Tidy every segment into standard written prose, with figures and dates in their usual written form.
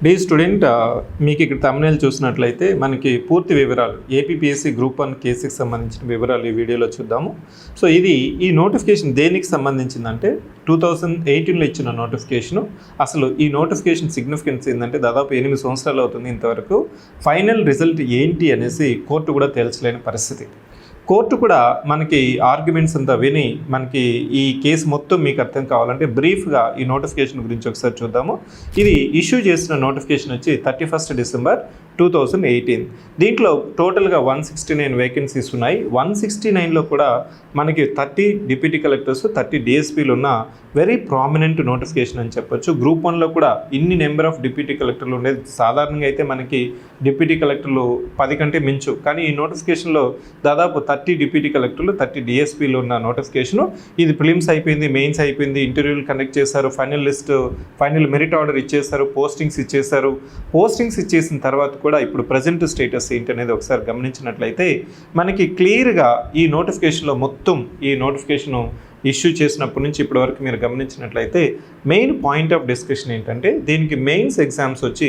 Day student మీకు ఇక్కడ తమ్మునేలు చూసినట్లయితే మనకి పూర్తి వివరాలు ఏపీపీఎస్సీ గ్రూప్ 1 కేసుకి సంబంధించిన వివరాలు ఈ వీడియోలో చూద్దాము. సో ఇది ఈ నోటిఫికేషన్ దేనికి సంబంధించిందంటే 2018లో ఇచ్చిన నోటిఫికేషను. అసలు ఈ నోటిఫికేషన్ సిగ్నిఫికెన్స్ ఏంటంటే దాదాపు 8 సంవత్సరాలు అవుతుంది ఇంతవరకు ఫైనల్ రిజల్ట్ ఏంటి అనేసి కోర్టు కూడా తేల్చలేని పరిస్థితి. కోర్టు కూడా మనకి ఆర్గ్యుమెంట్స్ అంతా విని మనకి ఈ కేసు మొత్తం మీకు అర్థం కావాలంటే బ్రీఫ్గా ఈ నోటిఫికేషన్ గురించి ఒకసారి చూద్దాము. ఇది ఇష్యూ చేసిన నోటిఫికేషన్ వచ్చి 31 డిసెంబర్ 2018. దీంట్లో టోటల్గా 169 వేకెన్సీస్ ఉన్నాయి. 169లో కూడా మనకి 30 డిప్యూటీ కలెక్టర్స్ 30 డిఎస్పీలు ఉన్న వెరీ ప్రామినెంట్ నోటిఫికేషన్ అని చెప్పొచ్చు. గ్రూప్ 1లో కూడా ఇన్ని నెంబర్ ఆఫ్ డిప్యూటీ కలెక్టర్లు ఉండేది. సాధారణంగా అయితే మనకి డిప్యూటీ కలెక్టర్లు 10 కంటే మించు, కానీ ఈ నోటిఫికేషన్లో దాదాపు 30 డిప్యూటీ కలెక్టర్లు 30 డిఎస్పీలు ఉన్న నోటిఫికేషను. ఇది ప్రిలిమ్స్ అయిపోయింది, మెయిన్స్ అయిపోయింది, ఇంటర్వ్యూలు కండక్ట్ చేశారు, final list final merit order ఇచ్చేశారు, పోస్టింగ్స్ ఇచ్చేశారు. పోస్టింగ్స్ ఇచ్చేసిన తర్వాత కూడా ఇప్పుడు ప్రజెంట్ స్టేటస్ ఏంటి అనేది ఒకసారి గమనించినట్లయితే మనకి క్లియర్గా ఈ నోటిఫికేషన్లో మొత్తం ఈ నోటిఫికేషను ఇష్యూ చేసినప్పటి నుంచి ఇప్పటి వరకు మీరు గమనించినట్లయితే మెయిన్ పాయింట్ ఆఫ్ డిస్కషన్ ఏంటంటే దీనికి మెయిన్స్ ఎగ్జామ్స్ వచ్చి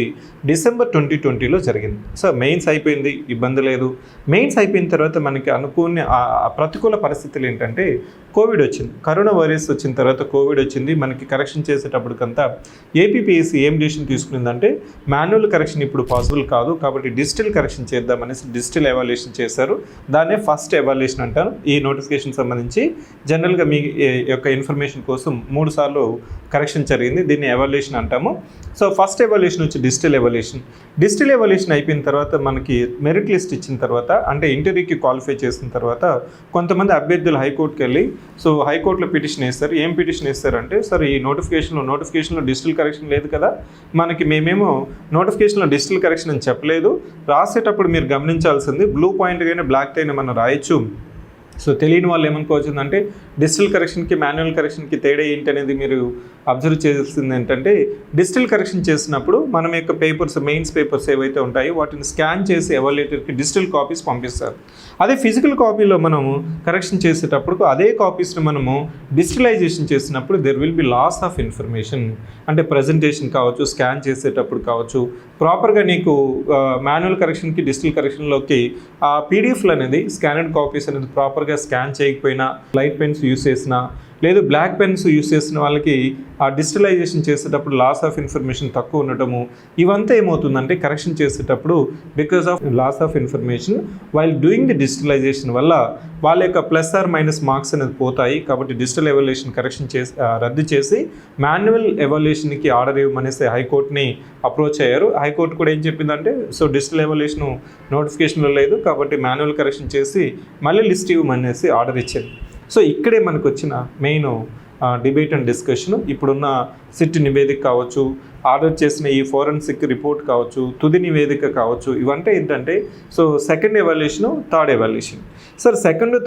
డిసెంబర్ 2020లో జరిగింది. సో మెయిన్స్ అయిపోయింది, ఇబ్బంది లేదు. మెయిన్స్ అయిపోయిన తర్వాత మనకి అనుకునే ప్రతికూల పరిస్థితులు ఏంటంటే కోవిడ్ వచ్చింది, కరోనా వైరస్ వచ్చిన తర్వాత కోవిడ్ వచ్చింది. మనకి కరెక్షన్ చేసేటప్పటికంతా ఏపీపీఎస్సీ ఏం డిసిషన్ తీసుకునిందంటే మాన్యువల్ కరెక్షన్ ఇప్పుడు పాసిబుల్ కాదు కాబట్టి డిజిటల్ కరెక్షన్ చేద్దామనేసి డిజిటల్ ఎవాల్యుయేషన్ చేశారు. దాన్నే ఫస్ట్ ఎవాల్యుయేషన్ అంటారు. ఈ నోటిఫికేషన్ సంబంధించి జనరల్గా మీ యొక్క ఇన్ఫర్మేషన్ కోసం 3 సార్లు కరెక్షన్ జరిగింది. దీన్ని ఎవాల్యుయేషన్ అంటాము. సో ఫస్ట్ ఎవాల్యుయేషన్ వచ్చి డిజిటల్ ఎవాల్యుయేషన్. డిజిటల్ ఎవాల్యుయేషన్ అయిపోయిన తర్వాత మనకి మెరిట్ లిస్ట్ ఇచ్చిన తర్వాత అంటే ఇంటర్వ్యూకి క్వాలిఫై చేసిన తర్వాత కొంతమంది అభ్యర్థులు హైకోర్టుకి వెళ్ళి సో హైకోర్టులో పిటిషన్ వేస్తారు. ఏం పిటిషన్ వేస్తారంటే సార్ ఈ నోటిఫికేషన్లో డిజిటల్ కరెక్షన్ లేదు కదా, మేమేమో నోటిఫికేషన్లో డిజిటల్ కరెక్షన్ అని చెప్పలేదు, రాసేటప్పుడు మీరు గమనించాల్సింది బ్లూ పాయింట్ అయినా బ్లాక్ అయినా మనం రాయొచ్చు. సో తెలియని వాళ్ళు ఏమనుకోవచ్చిందంటే డిజిటల్ కరెక్షన్కి మాన్యువల్ కరెక్షన్కి తేడా ఏంటి అనేది మీరు అబ్జర్వ్ చేయాల్సింది ఏంటంటే డిజిటల్ కరెక్షన్ చేసినప్పుడు మనం యొక్క పేపర్స్ మెయిన్స్ పేపర్స్ ఏవైతే ఉంటాయో వాటిని స్కాన్ చేసి ఎవాల్యుయేటర్కి డిజిటల్ కాపీస్ పంపిస్తారు. అదే ఫిజికల్ కాపీలో మనము కరెక్షన్ చేసేటప్పుడు అదే కాపీస్ని మనము డిజిటలైజేషన్ చేసినప్పుడు there will be loss of information. అంటే ప్రజెంటేషన్ కావచ్చు, స్కాన్ చేసేటప్పుడు కావచ్చు, ప్రాపర్గా నీకు మాన్యువల్ కరెక్షన్కి డిజిటల్ కరెక్షన్లోకి ఆ పీడిఎఫ్లు అనేది స్కానర్డ్ కాపీస్ అనేది ప్రాపర్గా స్కాన్ చేయకపోయినా లైట్ పెన్స్ యూస్ చేసినా లేదు బ్లాక్ పెన్స్ యూస్ చేసిన వాళ్ళకి ఆ డిజిటలైజేషన్ చేసేటప్పుడు లాస్ ఆఫ్ ఇన్ఫర్మేషన్ తక్కువ ఉండటము, ఇవంతా ఏమవుతుందంటే కరెక్షన్ చేసేటప్పుడు because of loss of information while doing the digitalization వల్ల వాళ్ళ యొక్క ప్లస్ ఆర్ మైనస్ మార్క్స్ అనేది పోతాయి. కాబట్టి డిజిటల్ ఎవాల్యుయేషన్ కరెక్షన్ చేసి రద్దు చేసి మాన్యువల్ ఎవాల్యుయేషన్కి ఆర్డర్ ఇవ్వమనేసి హైకోర్టుని అప్రోచ్ అయ్యారు. హైకోర్టు కూడా ఏం చెప్పిందంటే సో డిజిటల్ ఎవాల్యుయేషన్ నోటిఫికేషన్లో లేదు కాబట్టి మాన్యువల్ కరెక్షన్ చేసి మళ్ళీ లిస్ట్ ఇవ్వమనేసి ఆర్డర్ ఇచ్చింది. సో ఇక్కడే మనకు వచ్చిన మెయిన్ డిబేట్ అండ్ డిస్కషన్ ఇప్పుడున్న సిట్ నివేదిక కావచ్చు, ఆర్డర్ చేసిన ఈ ఫోరెన్సిక్ రిపోర్ట్ కావచ్చు, తుది నివేదిక కావచ్చు, ఇవంటే ఏంటంటే so second evaluation, third evaluation. Sir second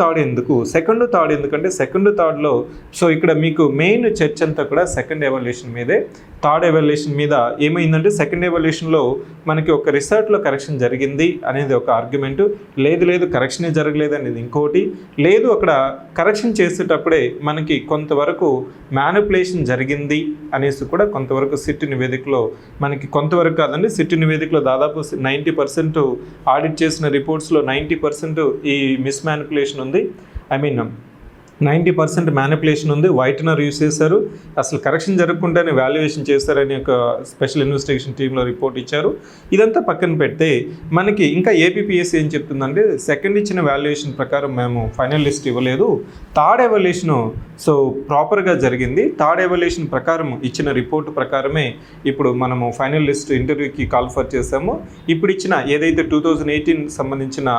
third ఎందుకంటే సెకండ్ థర్డ్లో సో ఇక్కడ మీకు మెయిన్ చర్చ అంతా కూడా సెకండ్ ఎవాల్యుయేషన్ మీదే. థర్డ్ ఎవాల్యుయేషన్ మీద ఏమైందంటే సెకండ్ ఎవాల్యుయేషన్లో మనకి ఒక రిసర్చ్లో కరెక్షన్ జరిగింది అనేది ఒక ఆర్గ్యుమెంట్, లేదు కరెక్షనే జరగలేదు అనేది ఇంకోటి, లేదు అక్కడ కరెక్షన్ చేసేటప్పుడే మనకి కొంతవరకు మ్యానిపులేషన్ జరిగింది అనేసి కూడా కొంతవరకు సిట్ నివేదికలో మనకి కొంతవరకు కాదండి, సిట్ నివేదికలో దాదాపు 90% ఆడిట్ చేసిన రిపోర్ట్స్లో 90% ఈ మిస్ మ్యానిపులేషన్ ఉంది. 90% మ్యానిపులేషన్ ఉంది. వైటనర్ యూస్ చేశారు, అసలు కరెక్షన్ జరగకుండానే వాల్యుయేషన్ చేస్తారని ఒక స్పెషల్ ఇన్వెస్టిగేషన్ టీంలో రిపోర్ట్ ఇచ్చారు. ఇదంతా పక్కన పెడితే మనకి ఇంకా ఏపీపీఎస్సీ ఏం చెప్తుందంటే సెకండ్ ఇచ్చిన వాల్యుయేషన్ ప్రకారం మేము ఫైనల్ లిస్ట్ ఇవ్వలేదు, థర్డ్ ఎవాల్యుయేషన్ సో ప్రాపర్గా జరిగింది. థర్డ్ ఎవాల్యుయేషన్ ప్రకారం ఇచ్చిన రిపోర్ట్ ప్రకారమే ఇప్పుడు మనము ఫైనల్ లిస్ట్ ఇంటర్వ్యూకి కాల్ఫర్ చేసాము. ఇప్పుడు ఇచ్చిన ఏదైతే 2018 సంబంధించిన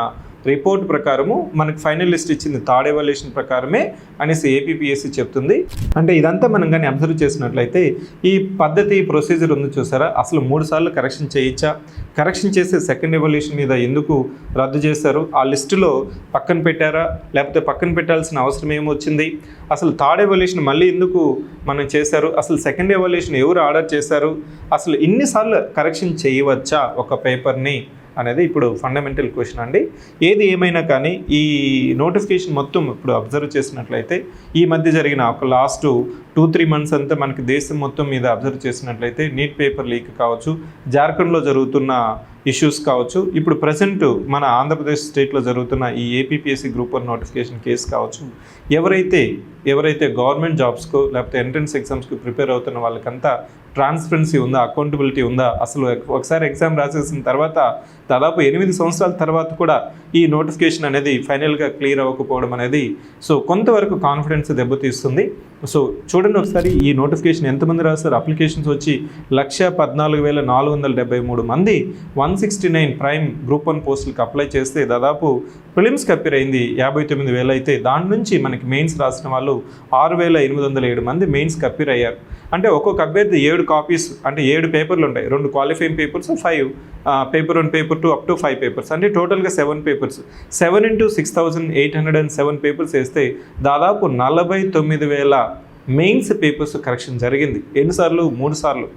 రిపోర్ట్ ప్రకారము మనకు ఫైనల్ లిస్ట్ ఇచ్చింది థర్డ్ ఎవాల్యుయేషన్ ప్రకారమే అనేసి ఏపీపీఎస్సీ చెప్తుంది. అంటే ఇదంతా మనం కానీ అబ్జర్వ్ చేసినట్లయితే ఈ పద్ధతి ప్రొసీజర్ ఉంది చూసారా, అసలు 3 సార్లు కరెక్షన్ చేయొచ్చా, కరెక్షన్ చేసే సెకండ్ ఎవాల్యుయేషన్ మీద ఎందుకు రద్దు చేశారు, ఆ లిస్టులో పక్కన పెట్టారా లేకపోతే పక్కన పెట్టాల్సిన అవసరం ఏమొచ్చింది, అసలు థర్డ్ ఎవాల్యుయేషన్ మళ్ళీ ఎందుకు మనం చేశారు, అసలు సెకండ్ ఎవాల్యుయేషన్ ఎవరు ఆర్డర్ చేశారు, అసలు ఇన్నిసార్లు కరెక్షన్ చేయవచ్చా ఒక పేపర్ని అనేది ఇప్పుడు ఫండమెంటల్ క్వశ్చన్ అండి. ఏది ఏమైనా కానీ ఈ నోటిఫికేషన్ మొత్తం ఇప్పుడు అబ్జర్వ్ చేసినట్లయితే ఈ మధ్య జరిగిన ఒక లాస్ట్ 2-3 మంత్స్ అంతా మనకి దేశం మొత్తం మీద అబ్జర్వ్ చేసినట్లయితే నీట్ పేపర్ లీక్ కావచ్చు, జార్ఖండ్లో జరుగుతున్న ఇష్యూస్ కావచ్చు, ఇప్పుడు ప్రజెంట్ మన ఆంధ్రప్రదేశ్ స్టేట్లో జరుగుతున్న ఈ ఏపీపీఎస్సీ గ్రూప్ 1 నోటిఫికేషన్ కేసు కావచ్చు, ఎవరైతే గవర్నమెంట్ జాబ్స్కు లేకపోతే ఎంట్రన్స్ ఎగ్జామ్స్కి ప్రిపేర్ అవుతున్న వాళ్ళకంతా ట్రాన్స్పరెన్సీ ఉందా, అకౌంటబిలిటీ ఉందా, అసలు ఒకసారి ఎగ్జామ్ రాసేసిన తర్వాత దాదాపు 8 సంవత్సరాల తర్వాత కూడా ఈ నోటిఫికేషన్ అనేది ఫైనల్గా క్లియర్ అవ్వకపోవడం అనేది సో కొంతవరకు కాన్ఫిడెన్స్ దెబ్బతీస్తుంది. సో చూడండి ఒకసారి ఈ నోటిఫికేషన్ ఎంతమంది రాస్తారు. అప్లికేషన్స్ వచ్చి 1,14,473 మంది 169 ప్రైమ్ గ్రూప్ 1 పోస్టులకు అప్లై చేస్తే దాదాపు ప్రిలిమ్స్కి అప్పీర్ అయింది 59,000 అయితే దాని నుంచి మనకి మెయిన్స్ రాసిన వాళ్ళు 6,807 మంది మెయిన్స్కి అప్పీర్ అయ్యారు. అంటే ఒక్కొక్క అభ్యర్థి 7 కాపీస్ అంటే 7 పేపర్లు ఉంటాయి, 2 qualifying papers, 5 paper 1 paper 2 up to 5 papers, అంటే టోటల్గా 7 పేపర్స్. 7 × 6,807 పేపర్స్ వేస్తే దాదాపు 49,000 మెయిన్స్ పేపర్స్ కరెక్షన్ జరిగింది. ఎన్నిసార్లు? 3 సార్లు.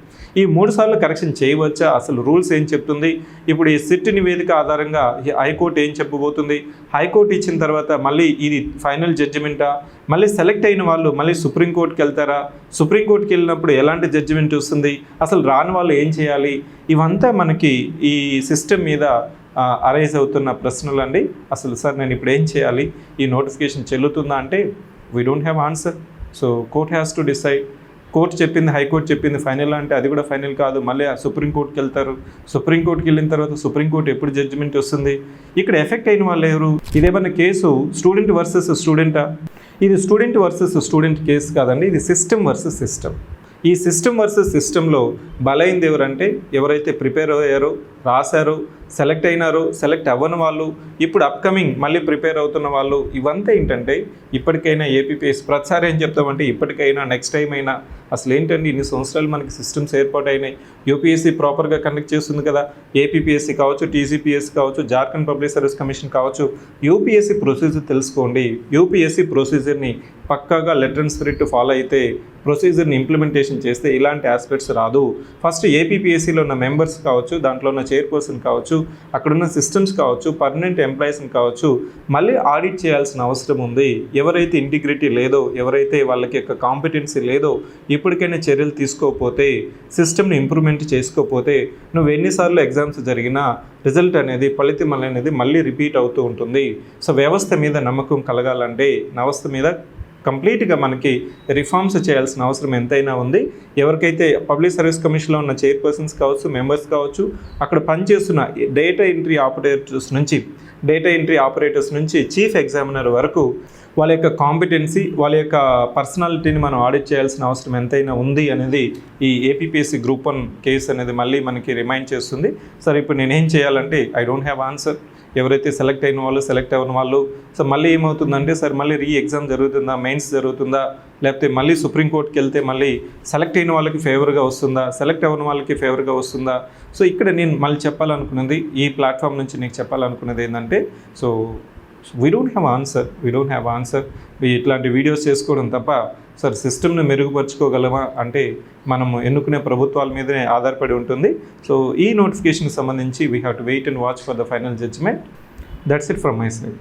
ఈ 3 సార్లు కరెక్షన్ చేయవచ్చా? అసలు రూల్స్ ఏం చెప్తుంది? ఇప్పుడు ఈ సిట్ నివేదిక ఆధారంగా హైకోర్టు ఏం చెప్పబోతుంది? హైకోర్టు ఇచ్చిన తర్వాత మళ్ళీ ఇది ఫైనల్ జడ్జిమెంటా? మళ్ళీ సెలెక్ట్ అయిన వాళ్ళు మళ్ళీ సుప్రీంకోర్టుకి వెళ్తారా? సుప్రీంకోర్టుకి వెళ్ళినప్పుడు ఎలాంటి జడ్జిమెంట్ వస్తుంది? అసలు రాని వాళ్ళు ఏం చేయాలి? ఇవంతా మనకి ఈ సిస్టమ్ మీద అరైజ్ అవుతున్న ప్రశ్నలు అండి. అసలు సార్ నేను ఇప్పుడు ఏం చేయాలి? ఈ నోటిఫికేషన్ చెల్లుతుందా అంటే we don't have answer. So court has to decide. Court చెప్పింది, హైకోర్టు చెప్పింది ఫైనల్ అంటే అది కూడా ఫైనల్ కాదు. మళ్ళీ సుప్రీంకోర్టుకి వెళ్తారు. సుప్రీంకోర్టుకి వెళ్ళిన తర్వాత సుప్రీంకోర్టు ఎప్పుడు జడ్జిమెంట్ వస్తుంది? ఇక్కడ ఎఫెక్ట్ అయిన వాళ్ళు ఎవరు? ఇదేమన్నా కేసు స్టూడెంట్ వర్సెస్ స్టూడెంటా? ఇది స్టూడెంట్ వర్సెస్ స్టూడెంట్ కేసు కాదండి, ఇది సిస్టమ్ వర్సెస్ సిస్టమ్. ఈ సిస్టమ్ వర్సెస్ సిస్టంలో బలైంది ఎవరంటే ఎవరైతే ప్రిపేర్ అయ్యారో, రాశారో, సెలెక్ట్ అయినారో, సెలెక్ట్ అవ్వని వాళ్ళు, ఇప్పుడు అప్కమింగ్ మళ్ళీ ప్రిపేర్ అవుతున్న వాళ్ళు, ఇవంతా ఏంటంటే ఇప్పటికైనా ఏపీపీఎస్సీ ప్రతిసారి ఏం చెప్తామంటే ఇప్పటికైనా నెక్స్ట్ టైం అయినా అసలు ఏంటండి ఇన్ని సంవత్సరాలు మనకి సిస్టమ్స్ ఏర్పాటైనాయి. యూపీఎస్సీ ప్రాపర్గా కండక్ట్ చేస్తుంది కదా. ఏపీపీఎస్సీ కావచ్చు, టీజీపీఎస్సీ కావచ్చు, జార్ఖండ్ పబ్లిక్ సర్వీస్ కమిషన్ కావచ్చు. యూపీఎస్సీ ప్రొసీజర్ తెలుసుకోండి. యూపీఎస్సీ ప్రొసీజర్ని పక్కాగా లెటర్ అండ్ స్పిరిట్ ఫాలో అయితే, ప్రొసీజర్ని ఇంప్లిమెంటేషన్ చేస్తే ఇలాంటి ఆస్పెక్ట్స్ రాదు. ఫస్ట్ ఏపీపీఎస్సీలో ఉన్న మెంబర్స్ కావచ్చు, దాంట్లో ఉన్న చైర్పర్సన్ కావచ్చు, అక్కడున్న సిస్టమ్స్ కావచ్చు, పర్మనెంట్ ఎంప్లాయీస్ని కావచ్చు మళ్ళీ ఆడిట్ చేయాల్సిన అవసరం ఉంది. ఎవరైతే ఇంటిగ్రిటీ లేదో, ఎవరైతే వాళ్ళకి యొక్క కాంపిటెన్సీ లేదో ఇప్పటికైనా చర్యలు తీసుకోకపోతే, సిస్టమ్ని ఇంప్రూవ్మెంట్ చేసుకోకపోతే నువ్వు ఎన్నిసార్లు ఎగ్జామ్స్ జరిగినా రిజల్ట్ అనేది, ఫలితం అనేది మళ్ళీ రిపీట్ అవుతూ ఉంటుంది. సో వ్యవస్థ మీద నమ్మకం కలగాలంటే వ్యవస్థ మీద కంప్లీట్గా మనకి రిఫార్మ్స్ చేయాల్సిన అవసరం ఎంతైనా ఉంది. ఎవరికైతే పబ్లిక్ సర్వీస్ కమిషన్లో ఉన్న చైర్పర్సన్స్ కావచ్చు, మెంబర్స్ కావచ్చు, అక్కడ పనిచేస్తున్న డేటా ఎంట్రీ ఆపరేటర్స్ నుంచి చీఫ్ ఎగ్జామినర్ వరకు వాళ్ళ యొక్క కాంపిటెన్సీ, వాళ్ళ యొక్క పర్సనాలిటీని మనం ఆడిట్ చేయాల్సిన అవసరం ఎంతైనా ఉంది అనేది ఈ ఏపీపీఎస్సీ గ్రూప్ 1 కేసు అనేది మళ్ళీ మనకి రిమైండ్ చేస్తుంది. సరే ఇప్పుడు నేనేం చేయాలంటే ఐ డోంట్ హ్యావ్ ఆన్సర్. ఎవరైతే సెలెక్ట్ అయిన వాళ్ళు, సెలెక్ట్ అవ్వని వాళ్ళు, సో మళ్ళీ ఏమవుతుందంటే సార్ మళ్ళీ ఎగ్జామ్ జరుగుతుందా, మెయిన్స్ జరుగుతుందా, లేకపోతే మళ్ళీ సుప్రీంకోర్టుకి వెళ్తే మళ్ళీ సెలెక్ట్ అయిన వాళ్ళకి ఫేవర్గా వస్తుందా, సెలెక్ట్ అవ్వని వాళ్ళకి ఫేవర్గా వస్తుందా? సో ఇక్కడ నేను మళ్ళీ చెప్పాలనుకున్నది, ఈ ప్లాట్ఫామ్ నుంచి నీకు చెప్పాలనుకున్నది ఏంటంటే so we don't have answer. ఇట్లాంటి వీడియోస్ చేసుకోవడం తప్ప సార్ సిస్టమ్ని మెరుగుపరుచుకోగలమా అంటే మనం ఎన్నుకునే ప్రభుత్వాల మీదనే ఆధారపడి ఉంటుంది. సో ఈ నోటిఫికేషన్కి సంబంధించి we have to wait and watch for the final judgment. That's it from my side.